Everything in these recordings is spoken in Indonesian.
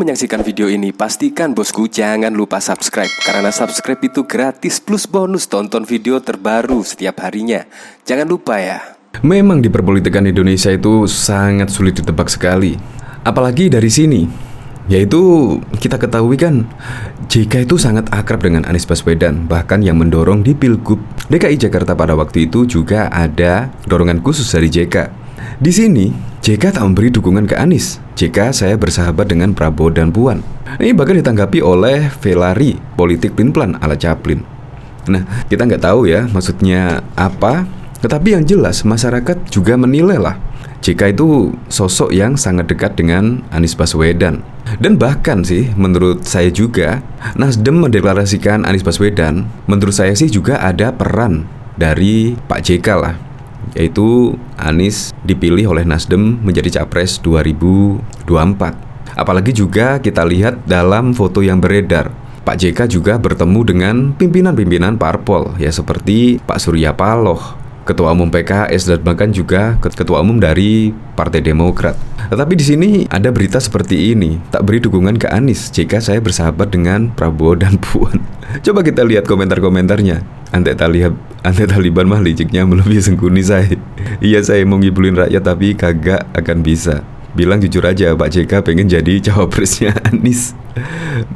menyaksikan video ini, pastikan bosku jangan lupa subscribe. Karena subscribe itu gratis plus bonus tonton video terbaru setiap harinya. Jangan lupa ya. Memang di perpolitikan Indonesia itu sangat sulit ditebak sekali. Apalagi dari sini, yaitu kita ketahui kan JK itu sangat akrab dengan Anies Baswedan. Bahkan yang mendorong di Pilgub DKI Jakarta pada waktu itu juga ada dorongan khusus dari JK. Di sini JK tak memberi dukungan ke Anies. JK saya bersahabat dengan Prabowo dan Puan. Ini bahkan ditanggapi oleh Velari, politik plan ala Chaplin. Nah, kita nggak tahu ya maksudnya apa. Tetapi yang jelas masyarakat juga menilai lah JK itu sosok yang sangat dekat dengan Anies Baswedan. Dan bahkan sih menurut saya juga Nasdem mendeklarasikan Anies Baswedan, menurut saya sih juga ada peran dari Pak JK lah, yaitu Anies dipilih oleh Nasdem menjadi Capres 2024. Apalagi juga kita lihat dalam foto yang beredar, Pak JK juga bertemu dengan pimpinan-pimpinan parpol ya, seperti Pak Surya Paloh, Ketua Umum PKS, dan bahkan juga Ketua Umum dari Partai Demokrat. Tetapi di sini ada berita seperti ini, tak beri dukungan ke Anies, JK saya bersahabat dengan Prabowo dan Puan. Coba kita lihat komentar-komentarnya. Antek Taliban mah liciknya melebihi sengkuni saya. Iya, saya mau ngibulin rakyat tapi kagak akan bisa. Bilang jujur aja, Pak JK pengen jadi cawapresnya Anies.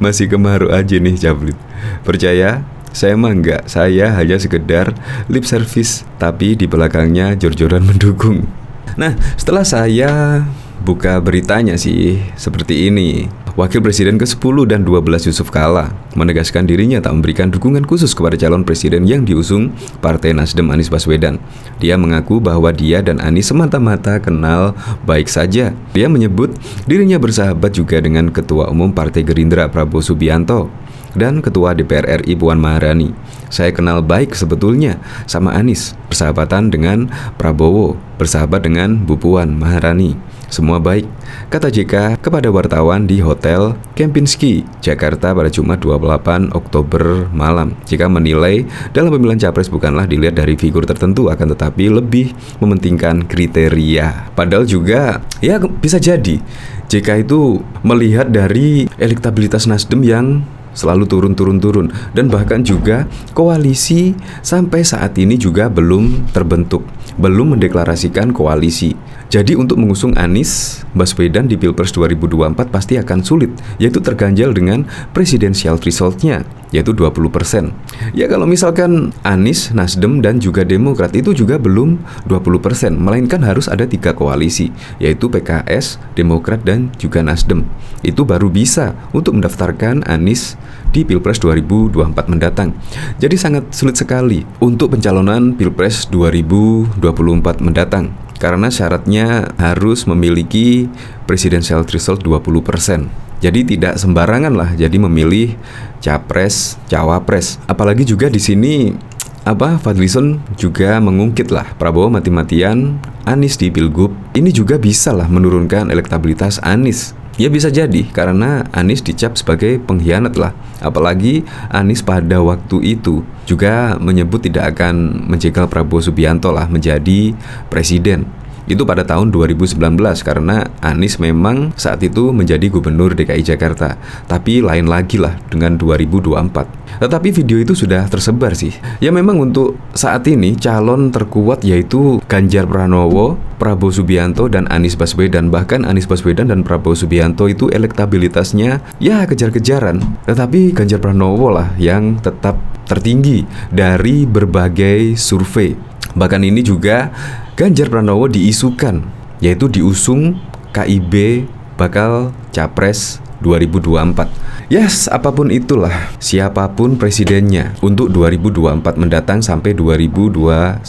Masih kemaru aja nih Chaplin. Percaya? Saya mah enggak, saya hanya sekedar lip service, tapi di belakangnya jor-joran mendukung. Nah, setelah saya buka beritanya sih seperti ini. Wakil Presiden ke-10 dan 12 Yusuf Kala menegaskan dirinya tak memberikan dukungan khusus kepada calon presiden yang diusung Partai Nasdem Anies Baswedan. Dia mengaku bahwa dia dan Anies semata-mata kenal baik saja. Dia menyebut dirinya bersahabat juga dengan Ketua Umum Partai Gerindra Prabowo Subianto dan Ketua DPR RI Puan Maharani. Saya kenal baik sebetulnya sama Anies, bersahabatan dengan Prabowo, bersahabat dengan Bu Puan Maharani. Semua baik, kata JK kepada wartawan di Hotel Kempinski, Jakarta pada Jumat 28 Oktober malam. JK menilai dalam pemilihan capres bukanlah dilihat dari figur tertentu, akan tetapi lebih mementingkan kriteria. Padahal juga ya bisa jadi JK itu melihat dari elektabilitas Nasdem yang selalu turun, dan bahkan juga koalisi sampai saat ini juga belum terbentuk, belum mendeklarasikan koalisi. Jadi untuk mengusung Anies Baswedan di Pilpres 2024 pasti akan sulit, yaitu terganjal dengan presidensial threshold-nya, yaitu 20%. Ya kalau misalkan Anies, Nasdem, dan juga Demokrat itu juga belum 20%, melainkan harus ada 3 koalisi, yaitu PKS, Demokrat, dan juga Nasdem. Itu baru bisa untuk mendaftarkan Anies di Pilpres 2024 mendatang. Jadi sangat sulit sekali untuk pencalonan Pilpres 2024 mendatang, karena syaratnya harus memiliki presidensial threshold 20%. Jadi tidak sembarangan lah jadi memilih capres, cawapres. Apalagi juga di sini Fadlison juga mengungkit lah Prabowo mati-matian Anies di Pilgub. Ini juga bisa lah menurunkan elektabilitas Anies. Ya bisa jadi karena Anies dicap sebagai pengkhianat lah. Apalagi Anies pada waktu itu juga menyebut tidak akan menjegal Prabowo Subianto lah menjadi presiden. Itu pada tahun 2019 karena Anies memang saat itu menjadi gubernur DKI Jakarta. Tapi lain lagi lah dengan 2024. Tetapi video itu sudah tersebar sih. Ya memang untuk saat ini calon terkuat yaitu Ganjar Pranowo, Prabowo Subianto, dan Anies Baswedan. Bahkan Anies Baswedan dan Prabowo Subianto itu elektabilitasnya ya kejar-kejaran. Tetapi Ganjar Pranowo lah yang tetap tertinggi dari berbagai survei. Bahkan ini juga Ganjar Pranowo diisukan, yaitu diusung KIB bakal Capres 2024. Yes, apapun itulah, siapapun presidennya untuk 2024 mendatang sampai 2029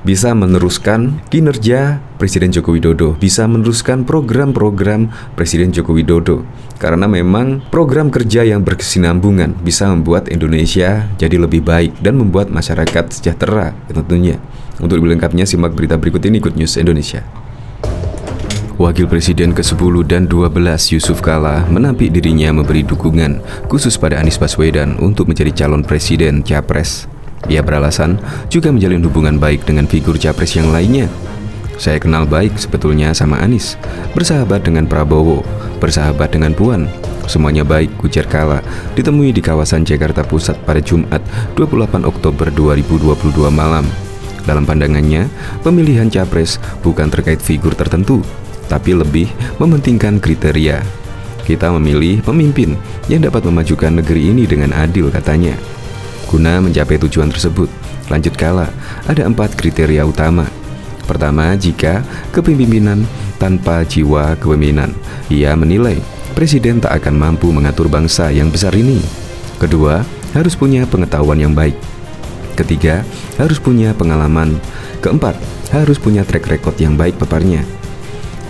bisa meneruskan kinerja Presiden Joko Widodo, bisa meneruskan program-program Presiden Joko Widodo. Karena memang program kerja yang berkesinambungan bisa membuat Indonesia jadi lebih baik dan membuat masyarakat sejahtera tentunya. Untuk lebih lengkapnya simak berita berikut ini, Good News Indonesia. Wakil Presiden ke-10 dan 12 Yusuf Kala menampik dirinya memberi dukungan khusus pada Anies Baswedan untuk menjadi calon presiden Capres. Ia beralasan juga menjalin hubungan baik dengan figur Capres yang lainnya. Saya kenal baik sebetulnya sama Anies, bersahabat dengan Prabowo, bersahabat dengan Puan. Semuanya baik, ujar Kala, ditemui di kawasan Jakarta Pusat pada Jumat 28 Oktober 2022 malam. Dalam pandangannya, pemilihan capres bukan terkait figur tertentu, tapi lebih mementingkan kriteria. Kita memilih pemimpin yang dapat memajukan negeri ini dengan adil, katanya. Guna mencapai tujuan tersebut, lanjut Kala, ada 4 kriteria utama. Pertama, jika kepemimpinan tanpa jiwa kepemimpinan, ia menilai presiden tak akan mampu mengatur bangsa yang besar ini. Kedua, harus punya pengetahuan yang baik. Ketiga, harus punya pengalaman. Keempat, harus punya track record yang baik, paparnya.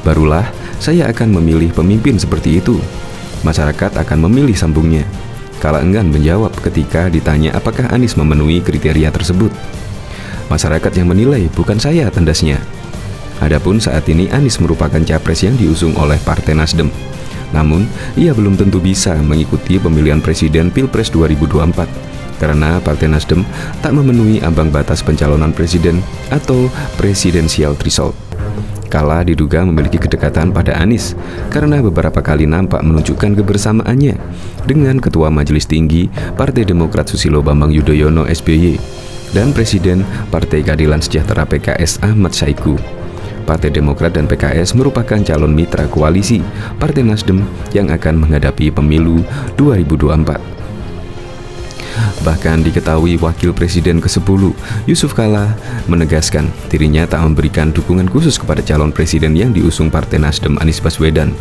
Barulah saya akan memilih pemimpin seperti itu. Masyarakat akan memilih, sambungnya. Kala enggan menjawab ketika ditanya apakah Anies memenuhi kriteria tersebut. Masyarakat yang menilai, bukan saya, tandasnya. Adapun saat ini Anies merupakan capres yang diusung oleh Partai Nasdem. Namun, ia belum tentu bisa mengikuti pemilihan presiden Pilpres 2024 karena Partai Nasdem tak memenuhi ambang batas pencalonan presiden atau presidensial threshold. Kala diduga memiliki kedekatan pada Anies karena beberapa kali nampak menunjukkan kebersamaannya dengan Ketua Majelis Tinggi Partai Demokrat Susilo Bambang Yudhoyono (SBY) dan Presiden Partai Keadilan Sejahtera (PKS) Ahmad Saiku. Partai Demokrat dan PKS merupakan calon mitra koalisi Partai Nasdem yang akan menghadapi pemilu 2024. Bahkan diketahui Wakil Presiden ke-10 Yusuf Kala menegaskan dirinya tak memberikan dukungan khusus kepada calon presiden yang diusung Partai Nasdem Anies Baswedan.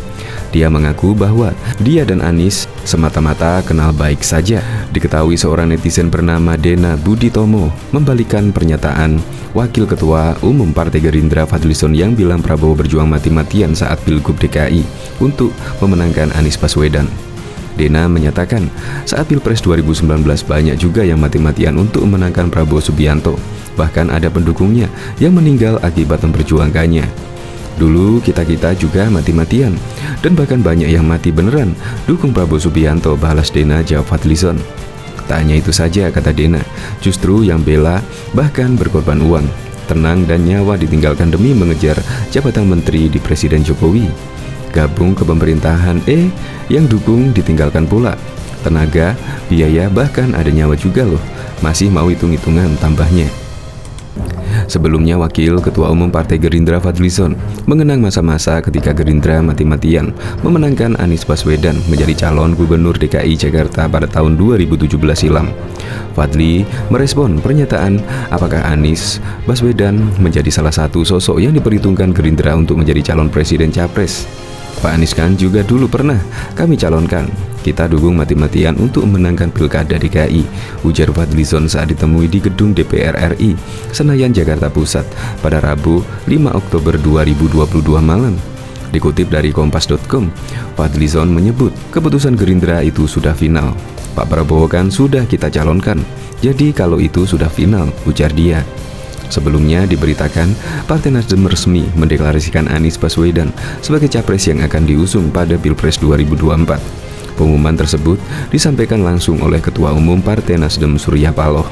Dia mengaku bahwa dia dan Anies semata-mata kenal baik saja. Diketahui seorang netizen bernama Dena Buditomo membalikan pernyataan Wakil Ketua Umum Partai Gerindra Fadlizon yang bilang Prabowo berjuang mati-matian saat Pilgub DKI untuk memenangkan Anies Baswedan. Dena menyatakan, saat Pilpres 2019 banyak juga yang mati-matian untuk memenangkan Prabowo Subianto. Bahkan ada pendukungnya yang meninggal akibat memperjuangkannya. Dulu kita-kita juga mati-matian, dan bahkan banyak yang mati beneran dukung Prabowo Subianto, balas Dena, jawab Fadlizon. Tak hanya itu saja, kata Dena, justru yang bela bahkan berkorban uang, tenang dan nyawa ditinggalkan demi mengejar jabatan menteri di Presiden Jokowi. Gabung ke pemerintahan, yang dukung ditinggalkan pula. Tenaga, biaya, bahkan ada nyawa juga loh. Masih mau hitung-hitungan, tambahnya. Sebelumnya Wakil Ketua Umum Partai Gerindra Fadlizon mengenang masa-masa ketika Gerindra mati-matian memenangkan Anies Baswedan menjadi calon Gubernur DKI Jakarta pada tahun 2017 silam. Fadli merespon pernyataan apakah Anies Baswedan menjadi salah satu sosok yang diperhitungkan Gerindra untuk menjadi calon presiden capres. Pak Anies kan juga dulu pernah kami calonkan. Kita dukung mati-matian untuk memenangkan Pilkada DKI, ujar Fadlizon saat ditemui di gedung DPR RI, Senayan, Jakarta Pusat pada Rabu 5 Oktober 2022 malam. Dikutip dari Kompas.com, Fadlizon menyebut keputusan Gerindra itu sudah final. Pak Prabowo kan sudah kita calonkan, jadi kalau itu sudah final, ujar dia. Sebelumnya diberitakan Partai Nasdem resmi mendeklarasikan Anies Baswedan sebagai capres yang akan diusung pada Pilpres 2024. Pengumuman tersebut disampaikan langsung oleh Ketua Umum Partai Nasdem Surya Paloh.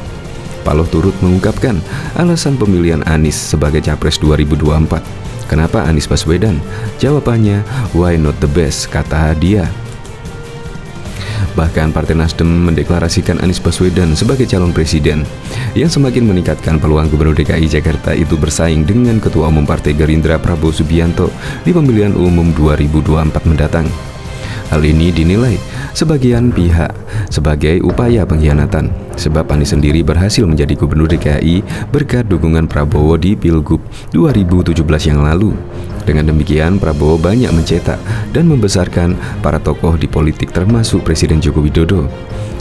Paloh turut mengungkapkan alasan pemilihan Anies sebagai capres 2024. Kenapa Anies Baswedan? Jawabannya, why not the best, kata dia. Bahkan Partai Nasdem mendeklarasikan Anies Baswedan sebagai calon presiden yang semakin meningkatkan peluang Gubernur DKI Jakarta itu bersaing dengan Ketua Umum Partai Gerindra Prabowo Subianto di pemilihan umum 2024 mendatang. Hal ini dinilai sebagian pihak sebagai upaya pengkhianatan, sebab Anies sendiri berhasil menjadi Gubernur DKI berkat dukungan Prabowo di Pilgub 2017 yang lalu. Dengan demikian, Prabowo banyak mencetak dan membesarkan para tokoh di politik termasuk Presiden Joko Widodo.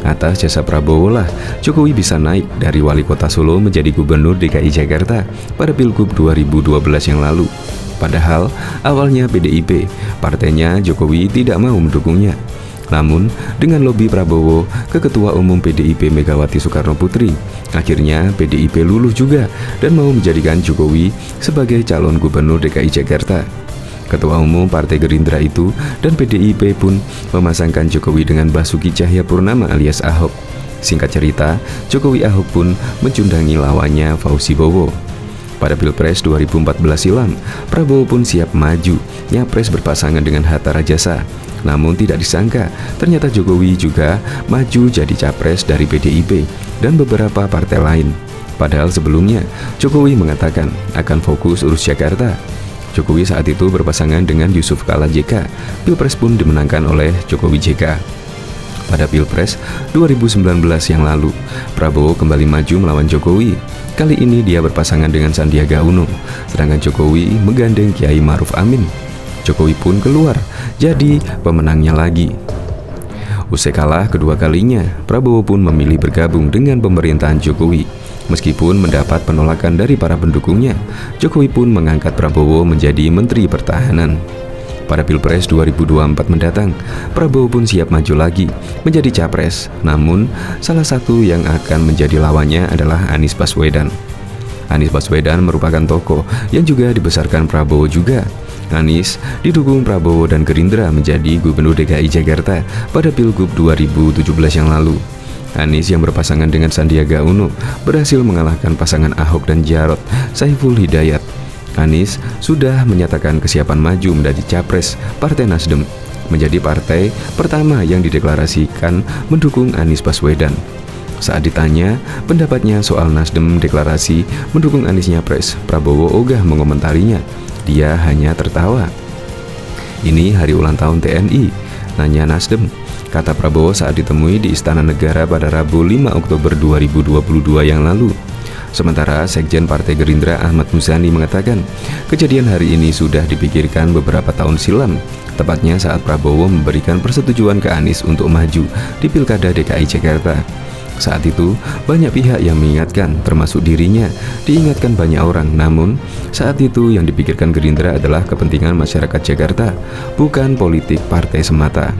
Atas jasa Prabowo lah, Jokowi bisa naik dari wali kota Solo menjadi Gubernur DKI Jakarta pada Pilgub 2012 yang lalu. Padahal awalnya PDIP, partainya Jokowi tidak mau mendukungnya. Namun dengan lobi Prabowo ke Ketua Umum PDIP Megawati Soekarno Putri, akhirnya PDIP luluh juga dan mau menjadikan Jokowi sebagai calon Gubernur DKI Jakarta. Ketua Umum Partai Gerindra itu dan PDIP pun memasangkan Jokowi dengan Basuki Cahayapurnama alias Ahok. Singkat cerita, Jokowi Ahok pun mencundangi lawannya Fauzi Bowo. Pada Pilpres 2014 silam, Prabowo pun siap maju, nyapres berpasangan dengan Hatta Rajasa. Namun tidak disangka, ternyata Jokowi juga maju jadi capres dari PDIP dan beberapa partai lain. Padahal sebelumnya, Jokowi mengatakan akan fokus urus Jakarta. Jokowi saat itu berpasangan dengan Yusuf Kala JK. Pilpres pun dimenangkan oleh Jokowi JK. Pada Pilpres 2019 yang lalu, Prabowo kembali maju melawan Jokowi. Kali ini dia berpasangan dengan Sandiaga Uno, sedangkan Jokowi menggandeng Kiai Ma'ruf Amin. Jokowi pun keluar, jadi pemenangnya lagi. Usai kalah kedua kalinya, Prabowo pun memilih bergabung dengan pemerintahan Jokowi. Meskipun mendapat penolakan dari para pendukungnya, Jokowi pun mengangkat Prabowo menjadi Menteri Pertahanan. Pada Pilpres 2024 mendatang, Prabowo pun siap maju lagi menjadi capres. Namun, salah satu yang akan menjadi lawannya adalah Anies Baswedan. Anies Baswedan merupakan tokoh yang juga dibesarkan Prabowo juga. Anies didukung Prabowo dan Gerindra menjadi Gubernur DKI Jakarta pada Pilgub 2017 yang lalu. Anies yang berpasangan dengan Sandiaga Uno berhasil mengalahkan pasangan Ahok dan Jarot Saiful Hidayat. Anies sudah menyatakan kesiapan maju menjadi capres Partai Nasdem, menjadi partai pertama yang dideklarasikan mendukung Anies Baswedan. Saat ditanya pendapatnya soal Nasdem deklarasi mendukung Anies nyapres, Prabowo ogah mengomentarinya. Dia hanya tertawa. Ini hari ulang tahun TNI, nanya Nasdem, kata Prabowo saat ditemui di Istana Negara pada Rabu 5 Oktober 2022 yang lalu. Sementara Sekjen Partai Gerindra Ahmad Muzani mengatakan, kejadian hari ini sudah dipikirkan beberapa tahun silam, tepatnya saat Prabowo memberikan persetujuan ke Anies untuk maju di Pilkada DKI Jakarta. Saat itu, banyak pihak yang mengingatkan, termasuk dirinya, diingatkan banyak orang. Namun, saat itu yang dipikirkan Gerindra adalah kepentingan masyarakat Jakarta, bukan politik partai semata.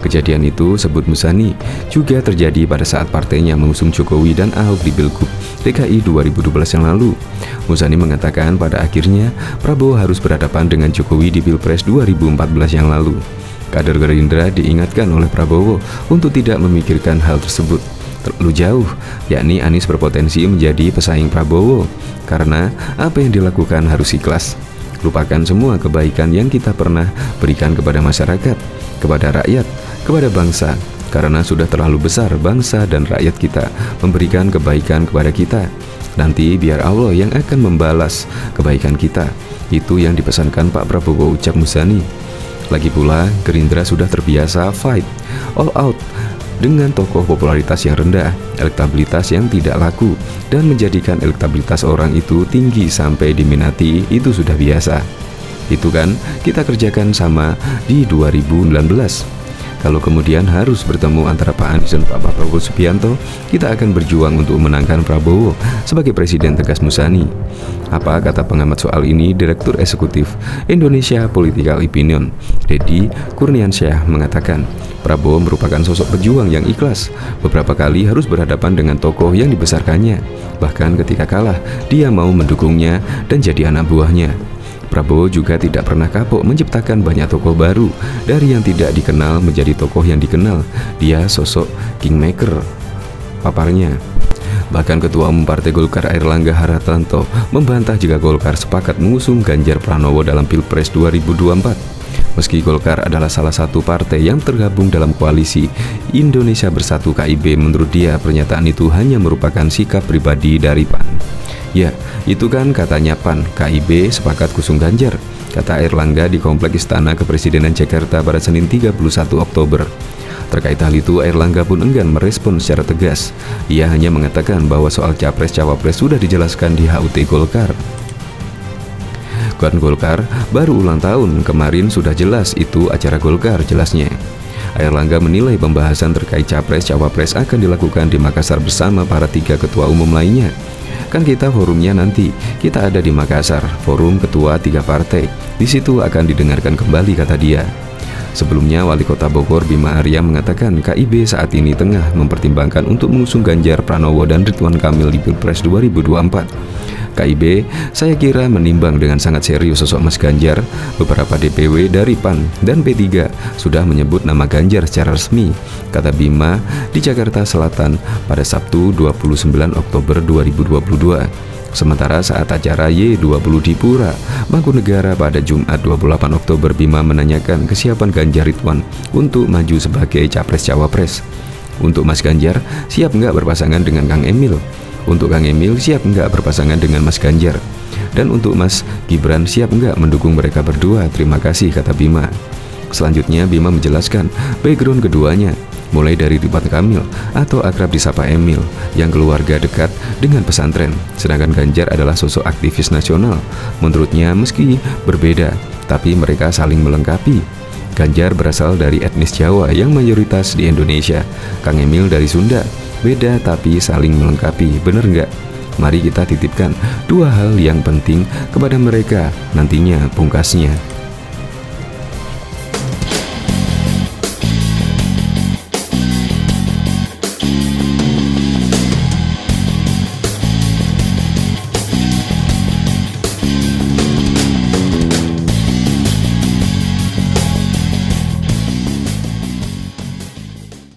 Kejadian itu, sebut Muzani, juga terjadi pada saat partainya mengusung Jokowi dan Ahok di Pilgub DKI 2012 yang lalu. Muzani mengatakan pada akhirnya Prabowo harus berhadapan dengan Jokowi di Pilpres 2014 yang lalu. Kader Gerindra diingatkan oleh Prabowo untuk tidak memikirkan hal tersebut terlalu jauh, yakni Anies berpotensi menjadi pesaing Prabowo. Karena apa yang dilakukan harus ikhlas. Lupakan semua kebaikan yang kita pernah berikan kepada masyarakat, kepada rakyat, kepada bangsa. Karena sudah terlalu besar bangsa dan rakyat kita memberikan kebaikan kepada kita. Nanti biar Allah yang akan membalas kebaikan kita. Itu yang dipesankan Pak Prabowo, ucap Muzani. Lagi pula, Gerindra sudah terbiasa fight all out dengan tokoh popularitas yang rendah, elektabilitas yang tidak laku, dan menjadikan elektabilitas orang itu tinggi sampai diminati, itu sudah biasa. Itu kan kita kerjakan sama di 2019. Kalau kemudian harus bertemu antara Pak Anies dan Pak Prabowo Subianto, kita akan berjuang untuk menangkan Prabowo sebagai presiden, tegas Muzani. Apa kata pengamat soal ini, Direktur Eksekutif Indonesia Political Opinion, Deddy Kurniansyah mengatakan, Prabowo merupakan sosok pejuang yang ikhlas. Beberapa kali harus berhadapan dengan tokoh yang dibesarkannya. Bahkan ketika kalah, dia mau mendukungnya dan jadi anak buahnya. Prabowo juga tidak pernah kapok menciptakan banyak tokoh baru, dari yang tidak dikenal menjadi tokoh yang dikenal. Dia sosok kingmaker, paparnya. Bahkan Ketua Umum Partai Golkar Airlangga Hartarto membantah jika Golkar sepakat mengusung Ganjar Pranowo dalam Pilpres 2024. Meski Golkar adalah salah satu partai yang tergabung dalam koalisi Indonesia Bersatu KIB, menurut dia pernyataan itu hanya merupakan sikap pribadi dari PAN. Ya, itu kan katanya PAN, KIB sepakat kusung Ganjar, kata Airlangga di Komplek Istana Kepresidenan Jakarta pada Senin 31 Oktober. Terkait hal itu, Airlangga pun enggan merespon secara tegas. Ia hanya mengatakan bahwa soal Capres-Cawapres sudah dijelaskan di HUT Golkar. Kan Golkar baru ulang tahun, kemarin sudah jelas itu acara Golkar, jelasnya. Airlangga menilai pembahasan terkait Capres-Cawapres akan dilakukan di Makassar bersama para 3 ketua umum lainnya. Kan kita forumnya nanti, kita ada di Makassar, forum ketua 3 partai. Di situ akan didengarkan kembali, kata dia. Sebelumnya, Wali Kota Bogor Bima Arya mengatakan KIB saat ini tengah mempertimbangkan untuk mengusung Ganjar Pranowo dan Ridwan Kamil di Pilpres 2024. KIB, saya kira menimbang dengan sangat serius sosok Mas Ganjar. Beberapa DPW dari PAN dan P3 sudah menyebut nama Ganjar secara resmi, kata Bima di Jakarta Selatan pada Sabtu 29 Oktober 2022. Sementara saat acara Y20 di Pura Mangkunegara pada Jumat 28 Oktober, Bima menanyakan kesiapan Ganjar Ridwan untuk maju sebagai Capres-Cawapres. Untuk Mas Ganjar, siap nggak berpasangan dengan Kang Emil? Untuk Kang Emil, siap nggak berpasangan dengan Mas Ganjar? Dan untuk Mas Gibran, siap nggak mendukung mereka berdua? Terima kasih, kata Bima. Selanjutnya Bima menjelaskan background keduanya, mulai dari Ridwan Kamil atau akrab disapa Emil yang keluarga dekat dengan pesantren. Sedangkan Ganjar adalah sosok aktivis nasional. Menurutnya meski berbeda, tapi mereka saling melengkapi. Ganjar berasal dari etnis Jawa yang mayoritas di Indonesia. Kang Emil dari Sunda, beda tapi saling melengkapi. Bener nggak? Mari kita titipkan dua hal yang penting kepada mereka nantinya, pungkasnya.